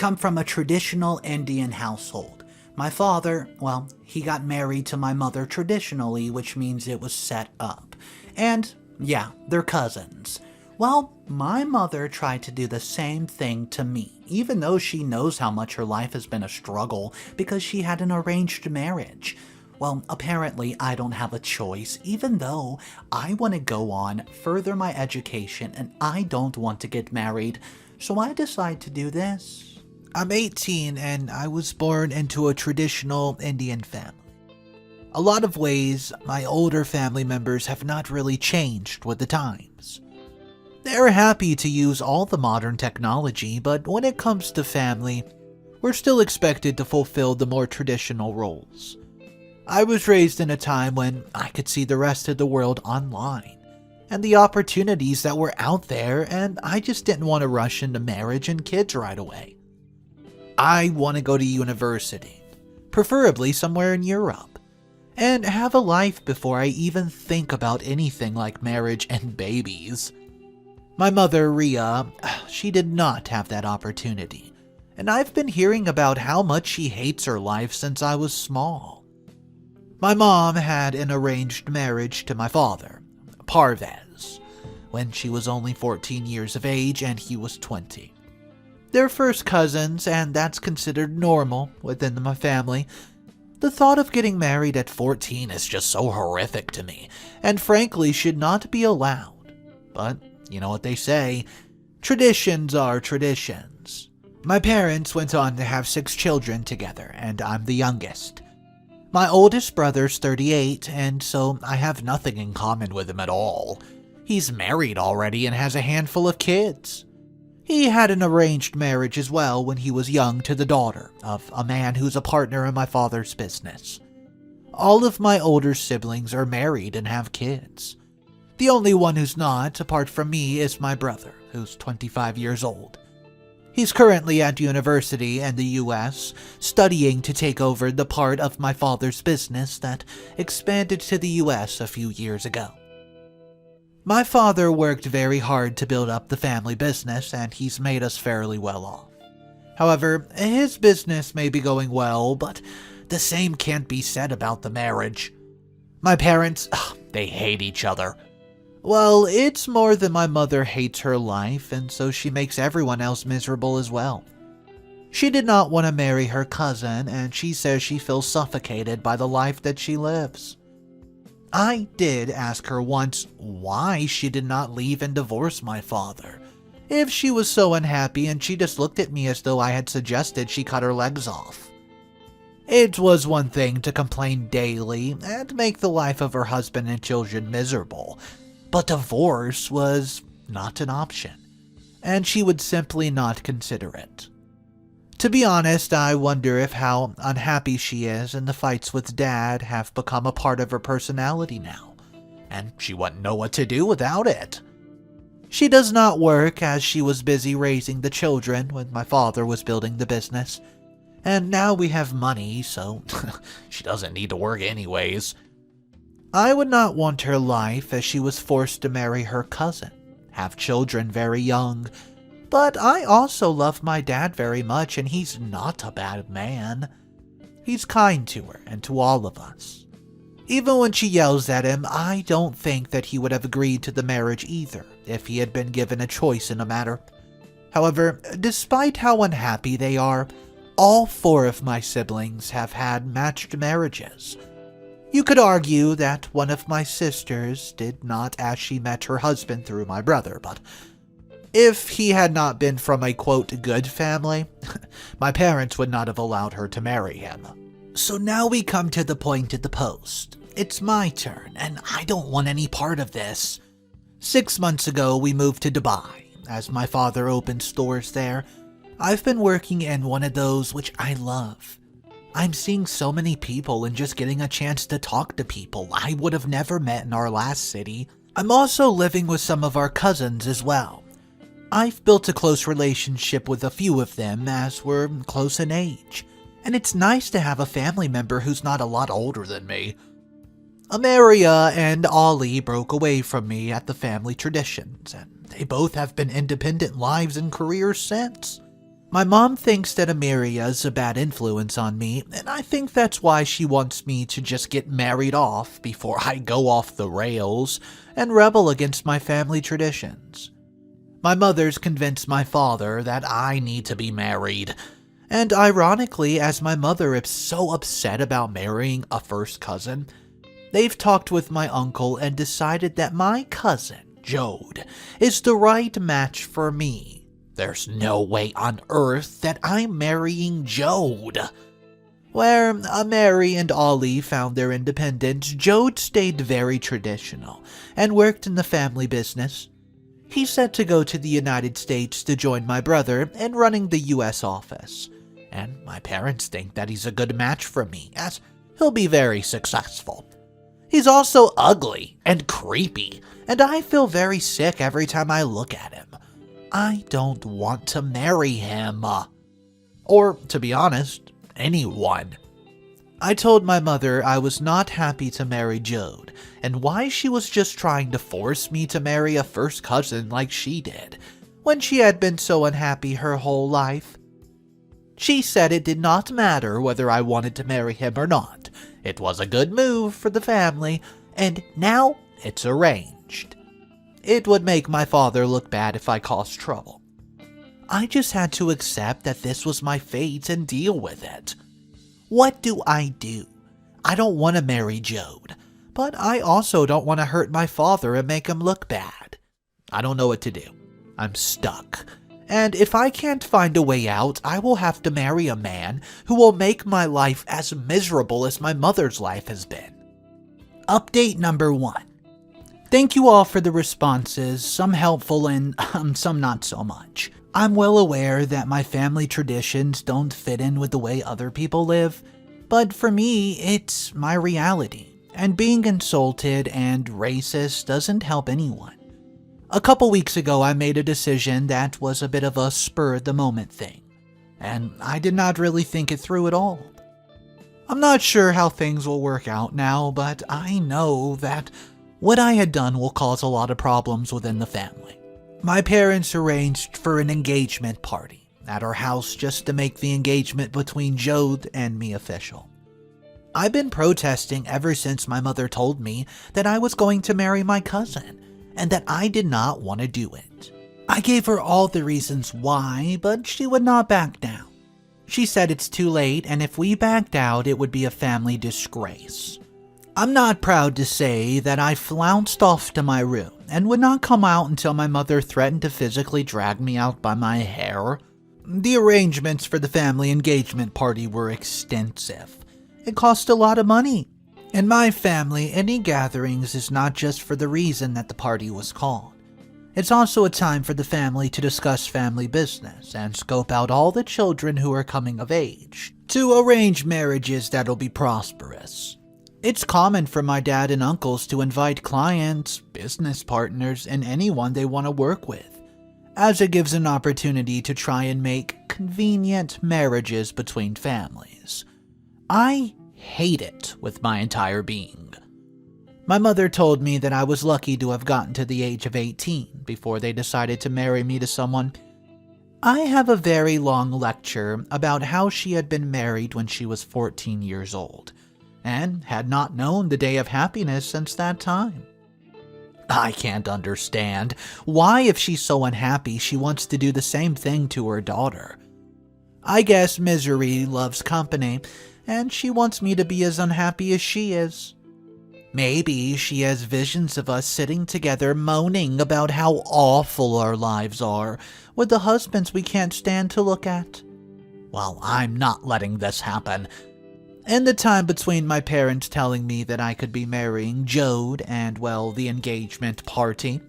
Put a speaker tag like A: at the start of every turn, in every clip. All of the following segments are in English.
A: come from a traditional Indian household. My father, well, he got married to my mother traditionally, which means it was set up. And, yeah, they're cousins. Well, my mother tried to do the same thing to me, even though she knows how much her life has been a struggle because she had an arranged marriage. Well, apparently I don't have a choice, even though I want to go on, further my education, and I don't want to get married. So I decide to do this. I'm 18 and I was born into a traditional Indian family. A lot of ways, my older family members have not really changed with the times. They're happy to use all the modern technology, but when it comes to family, we're still expected to fulfill the more traditional roles. I was raised in a time when I could see the rest of the world online, and the opportunities that were out there, and I just didn't want to rush into marriage and kids right away. I want to go to university, preferably somewhere in Europe, and have a life before I even think about anything like marriage and babies. My mother, Riya, she did not have that opportunity, and I've been hearing about how much she hates her life since I was small. My mom had an arranged marriage to my father, Parvez, when she was only 14 years of age and he was 20. They're first cousins, and that's considered normal within my family. The thought of getting married at 14 is just so horrific to me, and frankly should not be allowed. But you know what they say, traditions are traditions. My parents went on to have 6 children together, and I'm the youngest. My oldest brother's 38, and so I have nothing in common with him at all. He's married already and has a handful of kids. He had an arranged marriage as well when he was young to the daughter of a man who's a partner in my father's business. All of my older siblings are married and have kids. The only one who's not, apart from me, is my brother, who's 25 years old. He's currently at university in the US, studying to take over the part of my father's business that expanded to the US a few years ago. My father worked very hard to build up the family business, and he's made us fairly well off. However, his business may be going well, but the same can't be said about the marriage. My parents, they hate each other. Well, it's more than my mother hates her life, and so she makes everyone else miserable as well. She did not want to marry her cousin, and she says she feels suffocated by the life that she lives. I did ask her once why she did not leave and divorce my father, if she was so unhappy, and she just looked at me as though I had suggested she cut her legs off. It was one thing to complain daily and make the life of her husband and children miserable, but divorce was not an option, and she would simply not consider it. To be honest, I wonder if how unhappy she is and the fights with Dad have become a part of her personality now, and she wouldn't know what to do without it. She does not work as she was busy raising the children when my father was building the business, and now we have money, so she doesn't need to work anyways. I would not want her life as she was forced to marry her cousin, have children very young, but I also love my dad very much, and he's not a bad man. He's kind to her and to all of us. Even when she yells at him, I don't think that he would have agreed to the marriage either if he had been given a choice in the matter. However, despite how unhappy they are, all 4 of my siblings have had matched marriages. You could argue that one of my sisters did not, as she met her husband through my brother, but if he had not been from a quote good family, my parents would not have allowed her to marry him. So now we come to the point of the post. It's my turn, and I don't want any part of this. 6 months ago, we moved to Dubai, as my father opened stores there. I've been working in one of those, which I love. I'm seeing so many people and just getting a chance to talk to people I would have never met in our last city. I'm also living with some of our cousins as well. I've built a close relationship with a few of them as we're close in age, and it's nice to have a family member who's not a lot older than me. Ameira and Ollie broke away from me at the family traditions, and they both have been independent lives and careers since. My mom thinks that Ameira is a bad influence on me, and I think that's why she wants me to just get married off before I go off the rails and rebel against my family traditions. My mother's convinced my father that I need to be married, and ironically, as my mother is so upset about marrying a first cousin, they've talked with my uncle and decided that my cousin, Joad, is the right match for me. There's no way on earth that I'm marrying Joad. Where Ameira and Ollie found their independence, Joad stayed very traditional and worked in the family business. He's set to go to the United States to join my brother in running the US office, and my parents think that he's a good match for me, as he'll be very successful. He's also ugly and creepy, and I feel very sick every time I look at him. I don't want to marry him. Or, to be honest, anyone. I told my mother I was not happy to marry Joad, and why she was just trying to force me to marry a first cousin like she did, when she had been so unhappy her whole life. She said it did not matter whether I wanted to marry him or not. It was a good move for the family, and now it's arranged. It would make my father look bad if I caused trouble. I just had to accept that this was my fate and deal with it. What do? I don't want to marry Joad, but I also don't want to hurt my father and make him look bad. I don't know what to do. I'm stuck. And if I can't find a way out, I will have to marry a man who will make my life as miserable as my mother's life has been. Update number 1. Thank you all for the responses, some helpful and some not so much. I'm well aware that my family traditions don't fit in with the way other people live, but for me, it's my reality, and being insulted and racist doesn't help anyone. A couple weeks ago, I made a decision that was a bit of a spur-of-the-moment thing, and I did not really think it through at all. I'm not sure how things will work out now, but I know that what I had done will cause a lot of problems within the family. My parents arranged for an engagement party at our house just to make the engagement between Joad and me official. I've been protesting ever since my mother told me that I was going to marry my cousin, and that I did not want to do it. I gave her all the reasons why, but she would not back down. She said it's too late, and if we backed out, it would be a family disgrace. I'm not proud to say that I flounced off to my room and would not come out until my mother threatened to physically drag me out by my hair. The arrangements for the family engagement party were extensive. It cost a lot of money. In my family, any gatherings is not just for the reason that the party was called. It's also a time for the family to discuss family business and scope out all the children who are coming of age, to arrange marriages that'll be prosperous. It's common for my dad and uncles to invite clients, business partners, and anyone they want to work with, as it gives an opportunity to try and make convenient marriages between families. I hate it with my entire being. My mother told me that I was lucky to have gotten to the age of 18 before they decided to marry me to someone. I have a very long lecture about how she had been married when she was 14 years old, and had not known the day of happiness since that time. I can't understand why, if she's so unhappy, she wants to do the same thing to her daughter. I guess misery loves company, and she wants me to be as unhappy as she is. Maybe she has visions of us sitting together moaning about how awful our lives are, with the husbands we can't stand to look at. Well, I'm not letting this happen. In the time between my parents telling me that I could be marrying Joad and, well, the engagement party,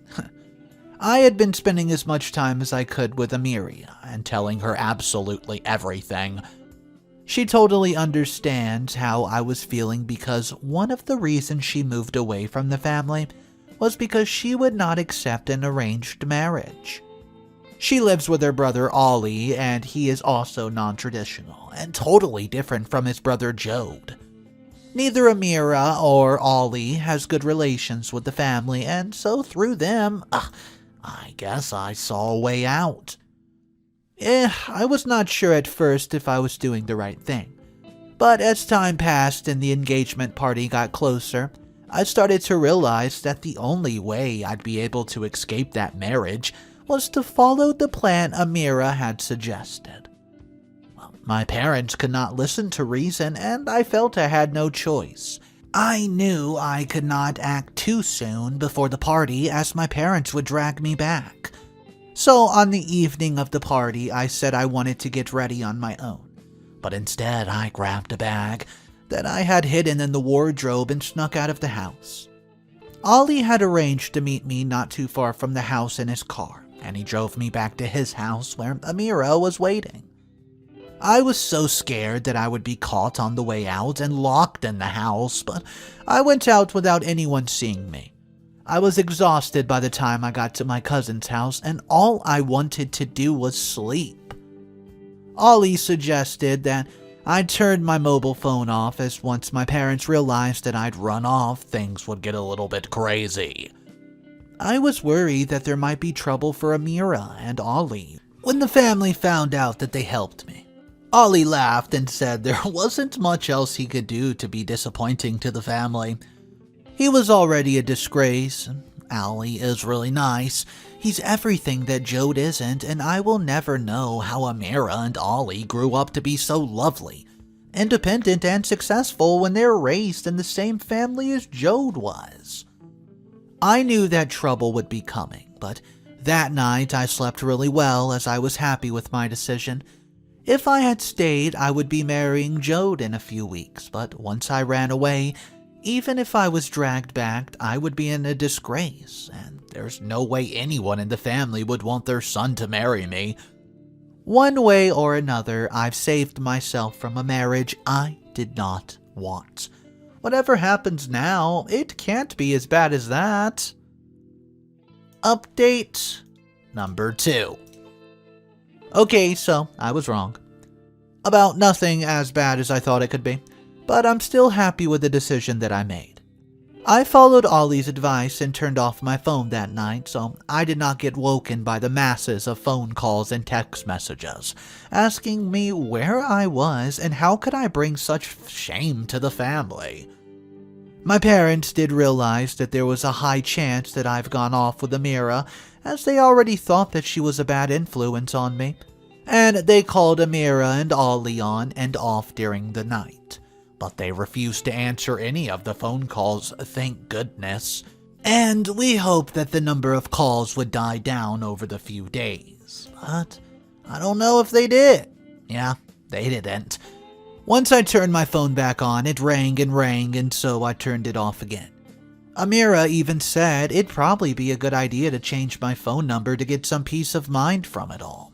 A: I had been spending as much time as I could with Ameira and telling her absolutely everything. She totally understands how I was feeling because one of the reasons she moved away from the family was because she would not accept an arranged marriage. She lives with her brother Ollie, and he is also non-traditional and totally different from his brother Joad. Neither Ameira or Ollie has good relations with the family, and so through them, I guess I saw a way out. I was not sure at first if I was doing the right thing. But as time passed and the engagement party got closer, I started to realize that the only way I'd be able to escape that marriage was to follow the plan Ameira had suggested. Well, my parents could not listen to reason, and I felt I had no choice. I knew I could not act too soon before the party, as my parents would drag me back. So on the evening of the party, I said I wanted to get ready on my own. But instead, I grabbed a bag that I had hidden in the wardrobe and snuck out of the house. Ollie had arranged to meet me not too far from the house in his car, and he drove me back to his house where Ameira was waiting. I was so scared that I would be caught on the way out and locked in the house, but I went out without anyone seeing me. I was exhausted by the time I got to my cousin's house, and all I wanted to do was sleep. Ollie suggested that I turned my mobile phone off, as once my parents realized that I'd run off, things would get a little bit crazy. I was worried that there might be trouble for Ameira and Ollie when the family found out that they helped me. Ollie laughed and said there wasn't much else he could do to be disappointing to the family. He was already a disgrace. Ollie is really nice. He's everything that Joad isn't, and I will never know how Ameira and Ollie grew up to be so lovely, independent, and successful when they were raised in the same family as Joad was. I knew that trouble would be coming, but that night I slept really well, as I was happy with my decision. If I had stayed, I would be marrying Joad in a few weeks, but once I ran away, even if I was dragged back, I would be in a disgrace, and there's no way anyone in the family would want their son to marry me. One way or another, I've saved myself from a marriage I did not want. Whatever happens now, it can't be as bad as that. Update number 2. Okay, so I was wrong. About nothing as bad as I thought it could be, but I'm still happy with the decision that I made. I followed Ollie's advice and turned off my phone that night, so I did not get woken by the masses of phone calls and text messages, asking me where I was and how could I bring such shame to the family. My parents did realize that there was a high chance that I've gone off with Ameira, as they already thought that she was a bad influence on me, and they called Ameira and Ollie on and off during the night. But they refused to answer any of the phone calls, thank goodness. And we hoped that the number of calls would die down over the few days. But I don't know if they did. Yeah, they didn't. Once I turned my phone back on, it rang, and so I turned it off again. Ameira even said it'd probably be a good idea to change my phone number to get some peace of mind from it all.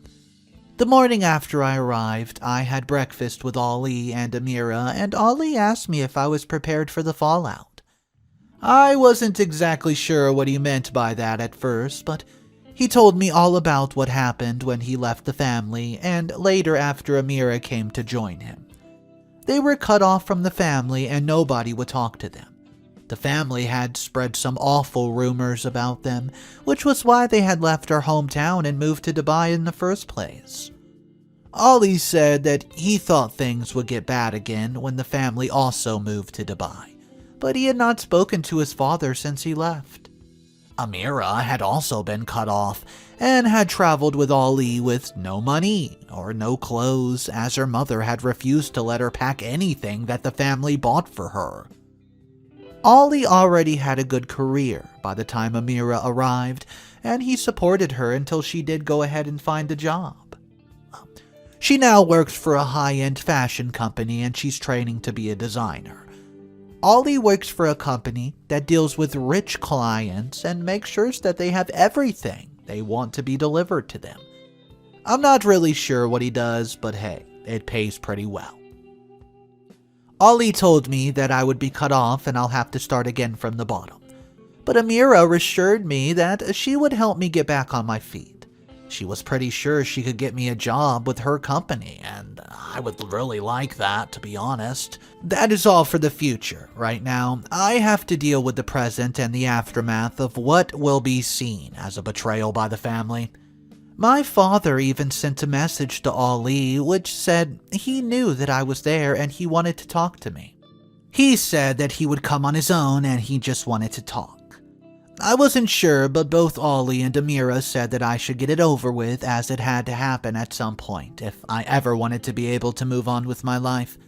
A: The morning after I arrived, I had breakfast with Ollie and Ameira, and Ollie asked me if I was prepared for the fallout. I wasn't exactly sure what he meant by that at first, but he told me all about what happened when he left the family and later after Ameira came to join him. They were cut off from the family and nobody would talk to them. The family had spread some awful rumors about them, which was why they had left our hometown and moved to Dubai in the first place. Ollie said that he thought things would get bad again when the family also moved to Dubai, but he had not spoken to his father since he left. Ameira had also been cut off and had traveled with Ollie with no money or no clothes, as her mother had refused to let her pack anything that the family bought for her. Ollie already had a good career by the time Ameira arrived, and he supported her until she did go ahead and find a job. She now works for a high-end fashion company and she's training to be a designer. Ollie works for a company that deals with rich clients and makes sure that they have everything they want to be delivered to them. I'm not really sure what he does, but hey, it pays pretty well. Ollie told me that I would be cut off and I'll have to start again from the bottom. But Ameira assured me that she would help me get back on my feet. She was pretty sure she could get me a job with her company, and I would really like that, to be honest. That is all for the future. Right now, I have to deal with the present and the aftermath of what will be seen as a betrayal by the family. My father even sent a message to Ali which said he knew that I was there and he wanted to talk to me. He said that he would come on his own and he just wanted to talk. I wasn't sure, but both Ali and Ameira said that I should get it over with as it had to happen at some point if I ever wanted to be able to move on with my life.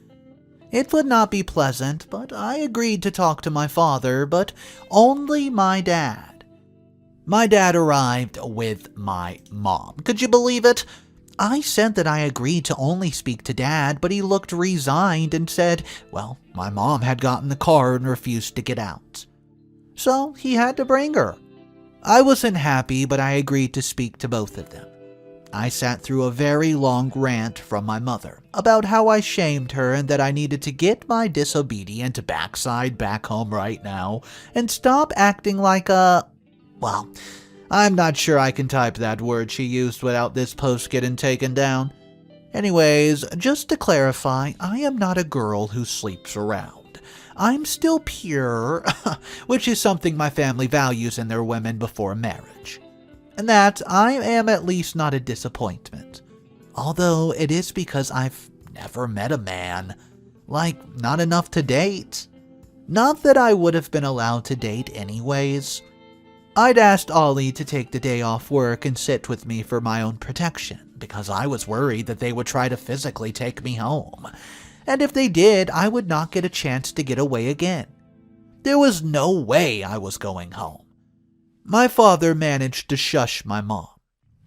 A: It would not be pleasant, but I agreed to talk to my father, but only my dad. My dad arrived with my mom. Could you believe it? I said that I agreed to only speak to Dad, but he looked resigned and said, well, my mom had gotten the car and refused to get out. So he had to bring her. I wasn't happy, but I agreed to speak to both of them. I sat through a very long rant from my mother about how I shamed her and that I needed to get my disobedient backside back home right now and stop acting like well, I'm not sure I can type that word she used without this post getting taken down. Anyways, just to clarify, I am not a girl who sleeps around. I'm still pure, which is something my family values in their women before marriage. And that I am at least not a disappointment. Although it is because I've never met a man. Like, not enough to date. Not that I would have been allowed to date anyways. I'd asked Ollie to take the day off work and sit with me for my own protection, because I was worried that they would try to physically take me home. And if they did, I would not get a chance to get away again. There was no way I was going home. My father managed to shush my mom,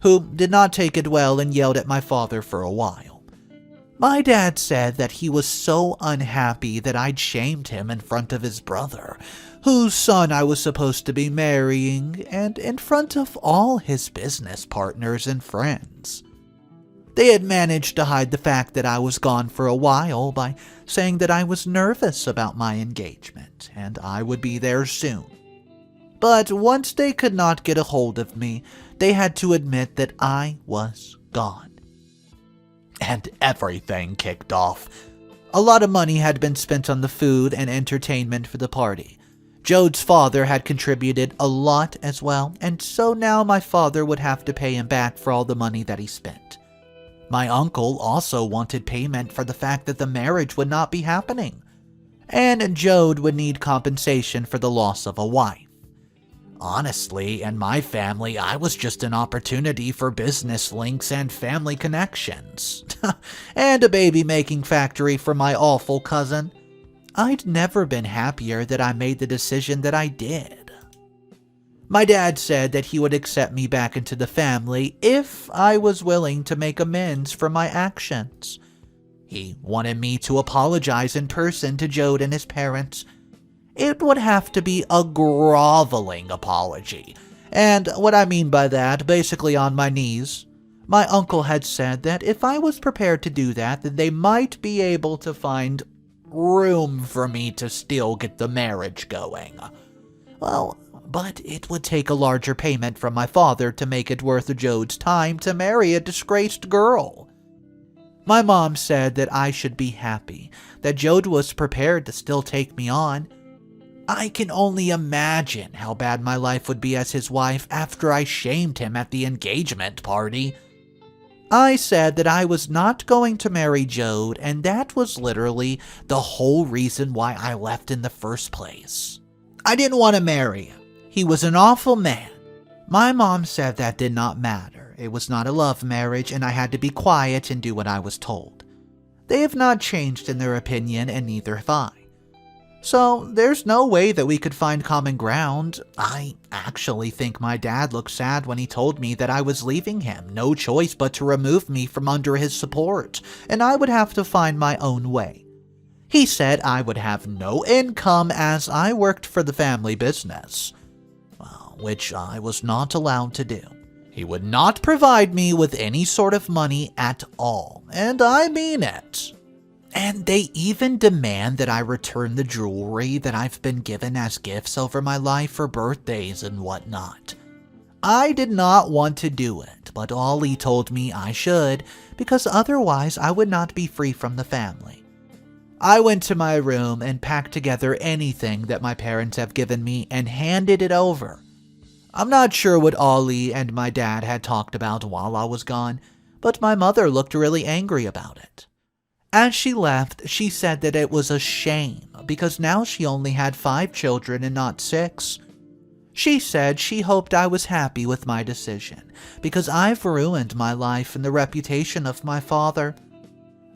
A: who did not take it well and yelled at my father for a while. My dad said that he was so unhappy that I'd shamed him in front of his brother, whose son I was supposed to be marrying, and in front of all his business partners and friends. They had managed to hide the fact that I was gone for a while by saying that I was nervous about my engagement and I would be there soon. But once they could not get a hold of me, they had to admit that I was gone. And everything kicked off. A lot of money had been spent on the food and entertainment for the party. Joad's father had contributed a lot as well, and so now my father would have to pay him back for all the money that he spent. My uncle also wanted payment for the fact that the marriage would not be happening, and Joad would need compensation for the loss of a wife. Honestly, in my family, I was just an opportunity for business links and family connections. And a baby-making factory for my awful cousin. I'd never been happier that I made the decision that I did. My dad said that he would accept me back into the family if I was willing to make amends for my actions. He wanted me to apologize in person to Joad and his parents. It would have to be a groveling apology. And what I mean by that, basically on my knees. My uncle had said that if I was prepared to do that, then they might be able to find room for me to still get the marriage going. Well, but it would take a larger payment from my father to make it worth Joad's time to marry a disgraced girl. My mom said that I should be happy, that Joad was prepared to still take me on. I can only imagine how bad my life would be as his wife after I shamed him at the engagement party. I said that I was not going to marry Joad, and that was literally the whole reason why I left in the first place. I didn't want to marry him. He was an awful man. My mom said that did not matter. It was not a love marriage, and I had to be quiet and do what I was told. They have not changed in their opinion, and neither have I. So there's no way that we could find common ground. I actually think my dad looked sad when he told me that I was leaving him, no choice but to remove me from under his support, and I would have to find my own way. He said I would have no income as I worked for the family business, which I was not allowed to do. He would not provide me with any sort of money at all, and I mean it. And they even demand that I return the jewelry that I've been given as gifts over my life for birthdays and whatnot. I did not want to do it, but Ollie told me I should, because otherwise I would not be free from the family. I went to my room and packed together anything that my parents have given me and handed it over. I'm not sure what Ollie and my dad had talked about while I was gone, but my mother looked really angry about it. As she left, she said that it was a shame because now she only had 5 children and not 6. She said she hoped I was happy with my decision because I've ruined my life and the reputation of my father.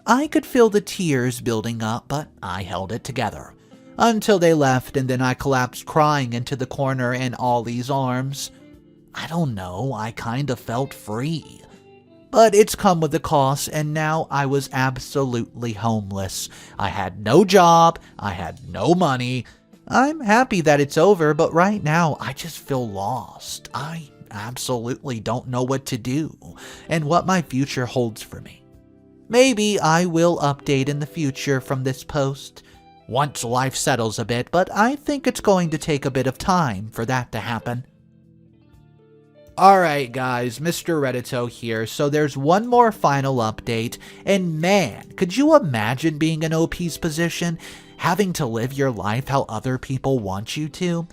A: I could feel the tears building up, but I held it together until they left, and then I collapsed crying into the corner in Ollie's arms. I don't know, I kind of felt free. But it's come with a cost, and now I was absolutely homeless. I had no job, I had no money. I'm happy that it's over, but right now I just feel lost. I absolutely don't know what to do and what my future holds for me. Maybe I will update in the future from this post once life settles a bit, but I think it's going to take a bit of time for that to happen. Alright guys, Mr. Reddito here, so there's one more final update, and man, could you imagine being in OP's position, having to live your life how other people want you to?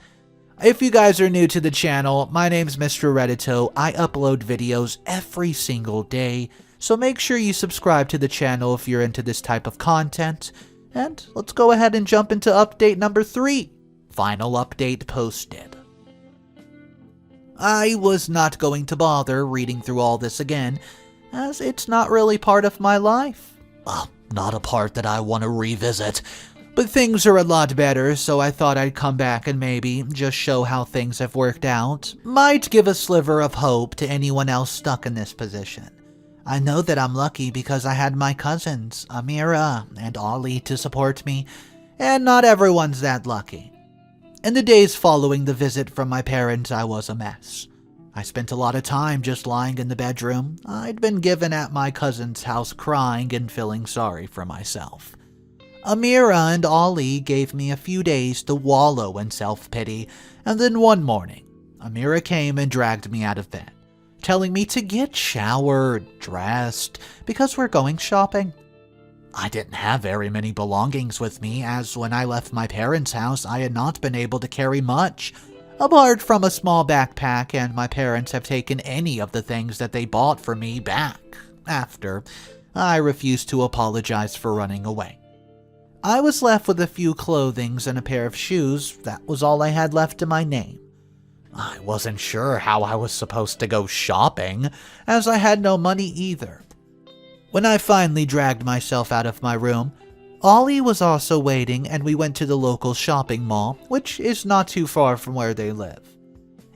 A: If you guys are new to the channel, my name's Mr. Reddito. I upload videos every single day, so make sure you subscribe to the channel if you're into this type of content. And let's go ahead and jump into update number 3. Final update posted. I was not going to bother reading through all this again, as it's not really part of my life. Well, not a part that I want to revisit. But things are a lot better, so I thought I'd come back and maybe just show how things have worked out. Might give a sliver of hope to anyone else stuck in this position. I know that I'm lucky because I had my cousins, Ameira and Ollie, to support me, and not everyone's that lucky. In the days following the visit from my parents, I was a mess. I spent a lot of time just lying in the bedroom I'd been given at my cousin's house, crying and feeling sorry for myself. Ameira and Ollie gave me a few days to wallow in self-pity, and then one morning, Ameira came and dragged me out of bed, telling me to get showered, dressed, because we're going shopping. I didn't have very many belongings with me, as when I left my parents' house, I had not been able to carry much, apart from a small backpack, and my parents have taken any of the things that they bought for me back, after I refused to apologize for running away. I was left with a few clothings and a pair of shoes. That was all I had left to my name. I wasn't sure how I was supposed to go shopping, as I had no money either. When I finally dragged myself out of my room, Ollie was also waiting, and we went to the local shopping mall, which is not too far from where they live.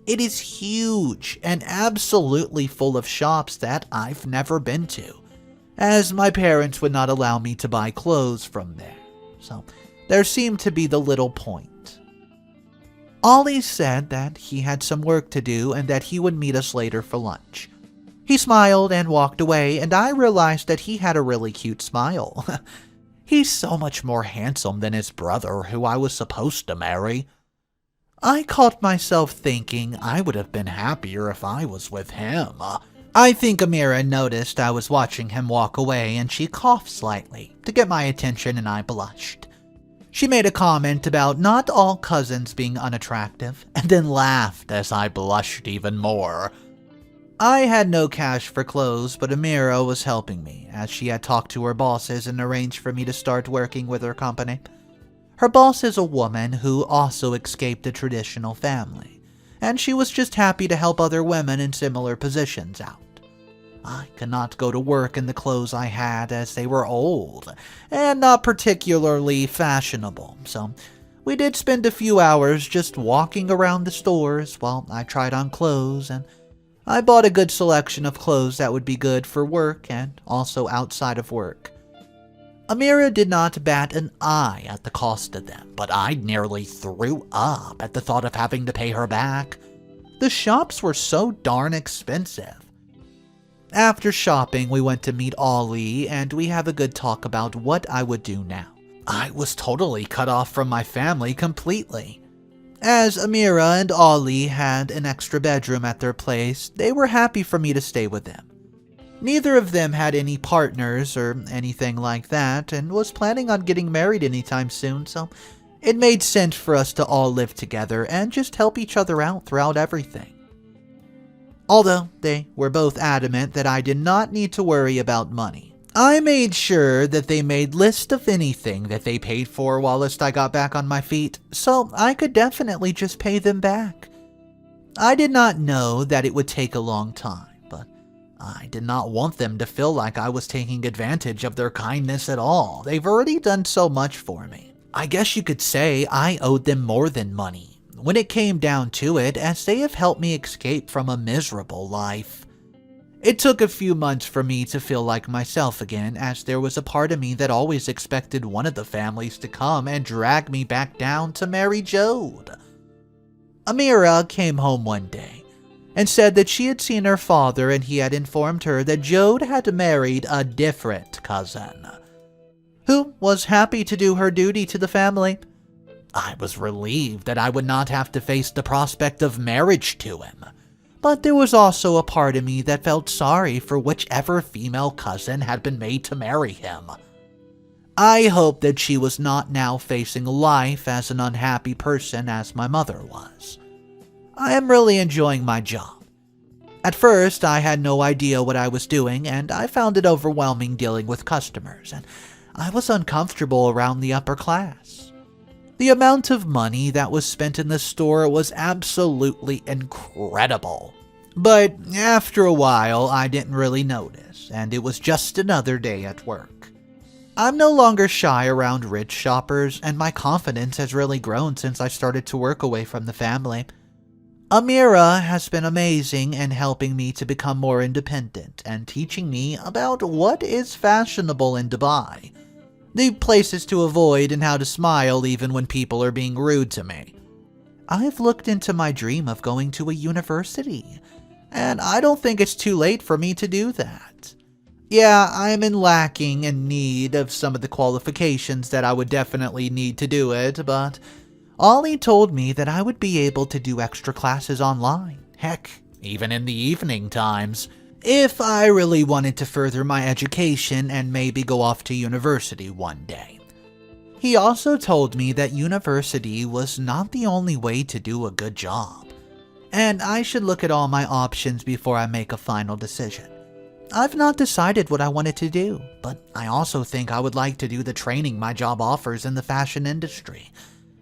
A: It is huge and absolutely full of shops that I've never been to, as my parents would not allow me to buy clothes from there, so there seemed to be the little point. Ollie said that he had some work to do and that he would meet us later for lunch. He smiled and walked away, and I realized that he had a really cute smile. He's so much more handsome than his brother, who I was supposed to marry. I caught myself thinking I would have been happier if I was with him. I think Ameira noticed I was watching him walk away, and she coughed slightly to get my attention, and I blushed. She made a comment about not all cousins being unattractive, and then laughed as I blushed even more. I had no cash for clothes, but Ameira was helping me, as she had talked to her bosses and arranged for me to start working with her company. Her boss is a woman who also escaped a traditional family, and she was just happy to help other women in similar positions out. I could not go to work in the clothes I had, as they were old and not particularly fashionable, so we did spend a few hours just walking around the stores while I tried on clothes, and I bought a good selection of clothes that would be good for work and also outside of work. Ameira did not bat an eye at the cost of them, but I nearly threw up at the thought of having to pay her back. The shops were so darn expensive. After shopping, we went to meet Ollie, and we have a good talk about what I would do now. I was totally cut off from my family completely. As Ameira and Ollie had an extra bedroom at their place, they were happy for me to stay with them. Neither of them had any partners or anything like that, and was planning on getting married anytime soon, so it made sense for us to all live together and just help each other out throughout everything. Although they were both adamant that I did not need to worry about money. I made sure that they made list of anything that they paid for whilst I got back on my feet, so I could definitely just pay them back. I did not know that it would take a long time, but I did not want them to feel like I was taking advantage of their kindness at all. They've already done so much for me. I guess you could say I owed them more than money when it came down to it, as they have helped me escape from a miserable life. It took a few months for me to feel like myself again, as there was a part of me that always expected one of the families to come and drag me back down to marry Joad. Ameira came home one day and said that she had seen her father and he had informed her that Joad had married a different cousin, who was happy to do her duty to the family. I was relieved that I would not have to face the prospect of marriage to him, but there was also a part of me that felt sorry for whichever female cousin had been made to marry him. I hoped that she was not now facing life as an unhappy person as my mother was. I am really enjoying my job. At first, I had no idea what I was doing, and I found it overwhelming dealing with customers, and I was uncomfortable around the upper class. The amount of money that was spent in the store was absolutely incredible. But after a while, I didn't really notice, and it was just another day at work. I'm no longer shy around rich shoppers, and my confidence has really grown since I started to work away from the family. Ameira has been amazing in helping me to become more independent and teaching me about what is fashionable in Dubai, the places to avoid, and how to smile even when people are being rude to me. I've looked into my dream of going to a university, and I don't think it's too late for me to do that. Yeah, I'm lacking in need of some of the qualifications that I would definitely need to do it, but Ollie told me that I would be able to do extra classes online, heck, even in the evening times, if I really wanted to further my education and maybe go off to university one day. He also told me that university was not the only way to do a good job, and I should look at all my options before I make a final decision. I've not decided what I wanted to do, but I also think I would like to do the training my job offers in the fashion industry.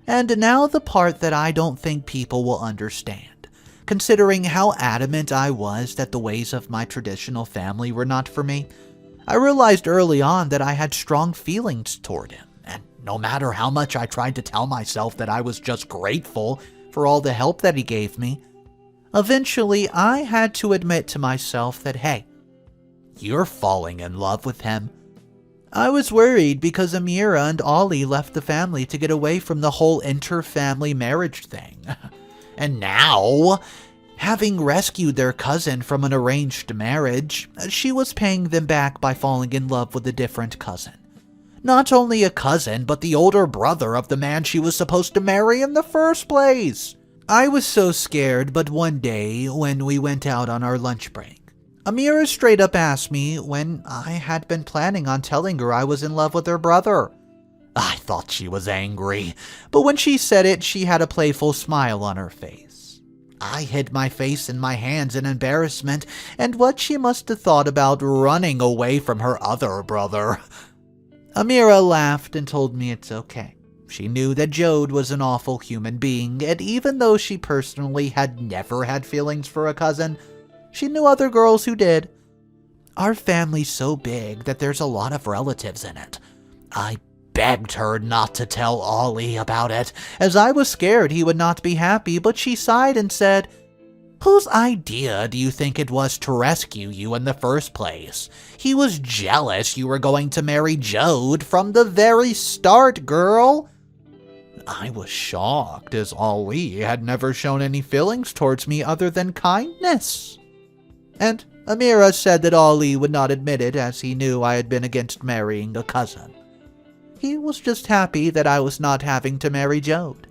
A: And now the part that I don't think people will understand. Considering how adamant I was that the ways of my traditional family were not for me, I realized early on that I had strong feelings toward him, and no matter how much I tried to tell myself that I was just grateful for all the help that he gave me, eventually I had to admit to myself that, hey, you're falling in love with him. I was worried because Ameira and Ollie left the family to get away from the whole inter-family marriage thing. And now, having rescued their cousin from an arranged marriage, she was paying them back by falling in love with a different cousin. Not only a cousin, but the older brother of the man she was supposed to marry in the first place. I was so scared, but one day, when we went out on our lunch break, Ameira straight up asked me when I had been planning on telling her I was in love with her brother. I thought she was angry, but when she said it, she had a playful smile on her face. I hid my face in my hands in embarrassment, and what she must have thought about running away from her other brother. Ameira laughed and told me it's okay. She knew that Joad was an awful human being, and even though she personally had never had feelings for a cousin, she knew other girls who did. Our family's so big that there's a lot of relatives in it. I begged her not to tell Ollie about it, as I was scared he would not be happy, but she sighed and said, "Whose idea do you think it was to rescue you in the first place? He was jealous you were going to marry Joad from the very start, girl." I was shocked, as Ollie had never shown any feelings towards me other than kindness. And Ameira said that Ollie would not admit it, as he knew I had been against marrying a cousin. He was just happy that I was not having to marry Joad.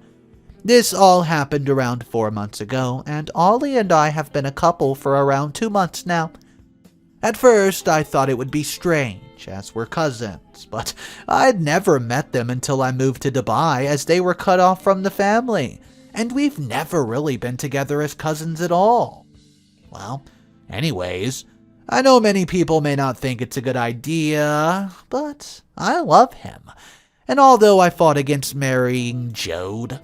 A: This all happened around 4 months ago, and Ollie and I have been a couple for around 2 months now. At first, I thought it would be strange, as we're cousins, but I'd never met them until I moved to Dubai, as they were cut off from the family, and we've never really been together as cousins at all. Well, anyways, I know many people may not think it's a good idea, but I love him. And although I fought against marrying Joad,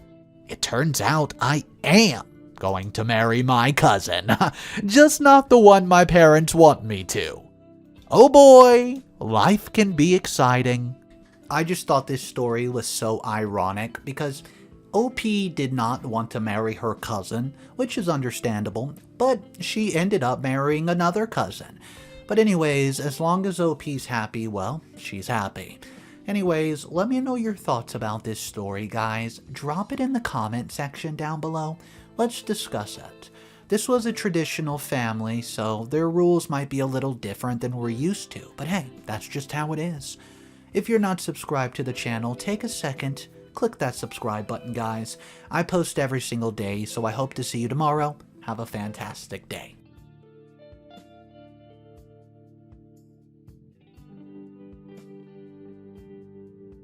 A: it turns out I am going to marry my cousin, just not the one my parents want me to. Oh boy, life can be exciting. I just thought this story was so ironic because OP did not want to marry her cousin, which is understandable, but she ended up marrying another cousin. But anyways, as long as OP's happy, well, she's happy. Anyways, let me know your thoughts about this story, guys. Drop it in the comment section down below. Let's discuss it. This was a traditional family, so their rules might be a little different than we're used to, but hey, that's just how it is. If you're not subscribed to the channel, take a second, click that subscribe button, guys. I post every single day, so I hope to see you tomorrow. Have a fantastic day.